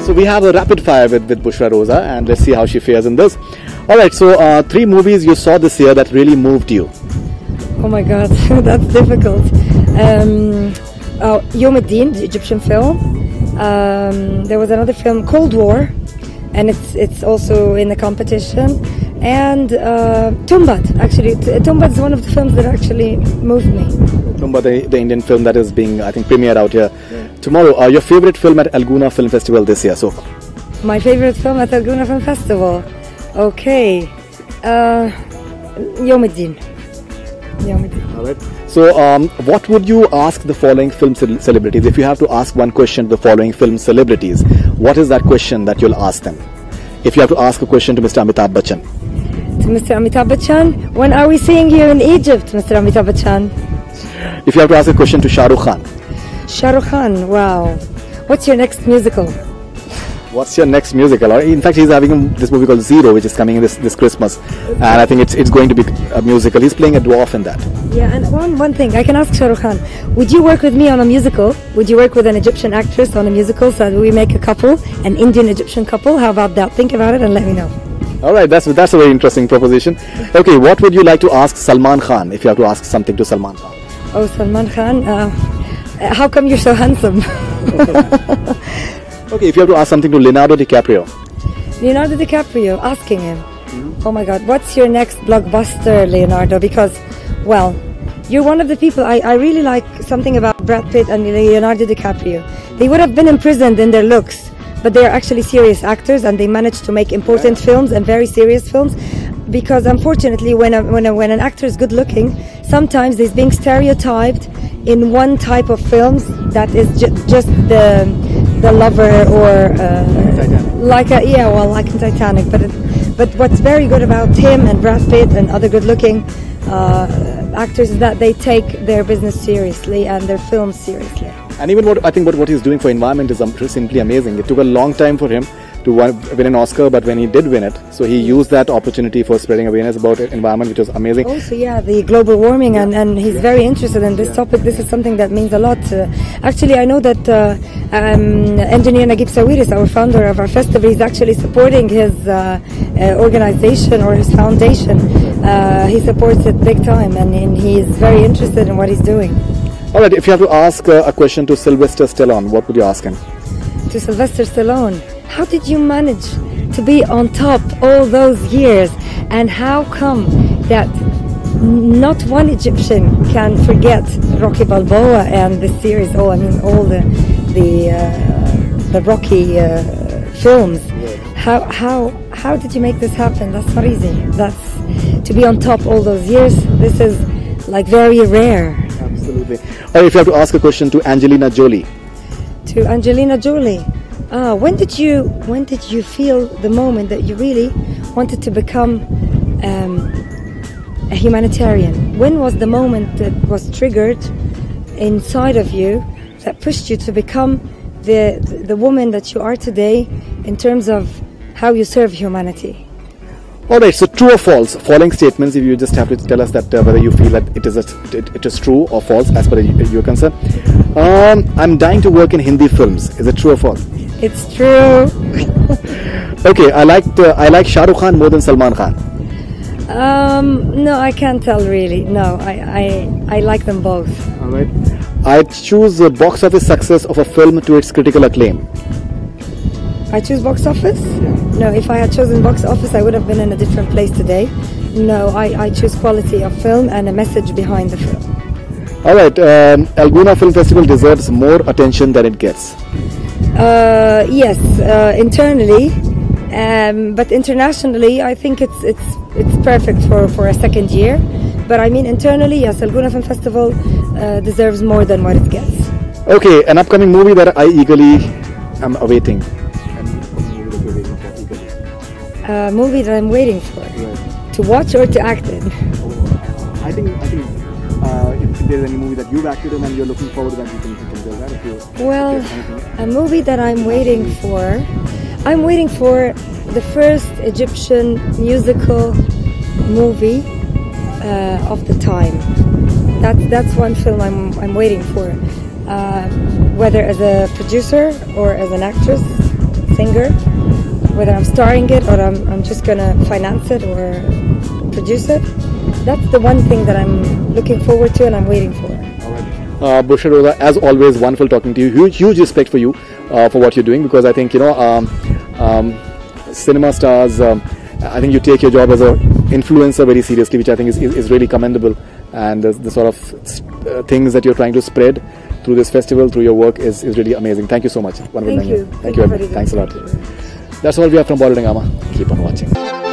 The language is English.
So we have a rapid fire with Bushra Rozza, and let's see how she fares in this. Alright, so 3 movies you saw this year that really moved you. Oh my god, that's difficult. Yom Ad-Din, the Egyptian film. There was another film, Cold War, and it's also in the competition. And Tumbat, actually. Tumbat is one of the films that actually moved me. Tumbat, the Indian film that is being, I think, premiered out here tomorrow. Your favorite film at El-Gouna Film Festival this year so far? My favorite film at El-Gouna Film Festival? Okay. Yom Ad-Din. Alright. So, what would you ask the following film celebrities? If you have to ask one question to the following film celebrities, what is that question that you'll ask them? If you have to ask a question to Mr. Amitabh Bachchan. To Mr. Amitabh Bachchan, when are we seeing you in Egypt, Mr. Amitabh Bachchan? If you have to ask a question to Shah Rukh Khan. Shah Rukh Khan, wow. What's your next musical? What's your next musical? In fact, he's having this movie called Zero, which is coming this Christmas, and I think it's going to be a musical. He's playing a dwarf in that. Yeah, and one thing, I can ask Shah Rukh Khan, would you work with me on a musical? Would you work with an Egyptian actress on a musical so that we make a couple, an Indian-Egyptian couple? How about that? Think about it and let me know. Alright, that's a very interesting proposition. Okay, what would you like to ask Salman Khan if you have to ask something to Salman Khan? Oh, Salman Khan, how come you're so handsome? Okay, if you have to ask something to Leonardo DiCaprio. Leonardo DiCaprio, asking him, oh my god, what's your next blockbuster, Leonardo? Because, well, you're one of the people, I really like something about Brad Pitt and Leonardo DiCaprio. They would have been imprisoned in their looks, but they are actually serious actors and they managed to make important films and very serious films. Because unfortunately, when an actor is good looking, sometimes he's being stereotyped in one type of films that is just the lover or like in Titanic. But what's very good about him and Brad Pitt and other good-looking actors is that they take their business seriously and their films seriously. And even what he's doing for environment is simply amazing. It took a long time for him to win an Oscar, but when he did win it, so he used that opportunity for spreading awareness about environment, which was amazing. Also, yeah, the global warming, and he's very interested in this topic. This is something that means a lot. Actually, I know that engineer Naguib Sawiris, our founder of our festival, is actually supporting his organization or his foundation. He supports it big time, and he is very interested in what he's doing. Alright, if you have to ask a question to Sylvester Stallone, what would you ask him? To Sylvester Stallone, how did you manage to be on top all those years, and how come that not one Egyptian can forget Rocky Balboa and the series? Oh, I mean all the Rocky films. How did you make this happen? That's not easy. That's to be on top all those years. This is like very rare. Absolutely. Or if you have to ask a question to Angelina Jolie. To Angelina Jolie. When did you feel the moment that you really wanted to become a humanitarian? When was the moment that was triggered inside of you that pushed you to become the woman that you are today in terms of how you serve humanity? Alright, so true or false? Following statements, if you just have to tell us that whether you feel that it is true or false as per your concern. I'm dying to work in Hindi films. Is it true or false? It's true. Okay, I like Shah Rukh Khan more than Salman Khan. No, I can't tell really. No, I like them both. Alright. I'd choose the box office success of a film to its critical acclaim. I choose box office? No, if I had chosen box office, I would have been in a different place today. No, I choose quality of film and a message behind the film. Alright, El-Gouna Film Festival deserves more attention than it gets. Yes, internally, but internationally, I think it's perfect for a second year. But I mean, internally, yes, El-Gouna Film Festival deserves more than what it gets. Okay, an upcoming movie that I eagerly am awaiting. A movie that I'm waiting for, to watch or to act in. I think if there's any movie that you've acted in and you're looking forward to, that you can tell that. Well, a movie that I'm waiting for the first Egyptian musical movie of the time. That's one film I'm waiting for, whether as a producer or as an actress. singer, whether I'm starring it or I'm just gonna finance it or produce it. That's the one thing that I'm looking forward to and I'm waiting for. Bushra Rozza, as always, wonderful talking to you. Huge respect for you for what you're doing, because I think, you know, cinema stars, I think you take your job as an influencer very seriously, which I think is really commendable. And the sort of things that you're trying to spread through this festival, through your work, is really amazing. Thank you so much. Thank you. Thank you. Thanks a lot. That's all we have from Bollywood Hungama. Keep on watching.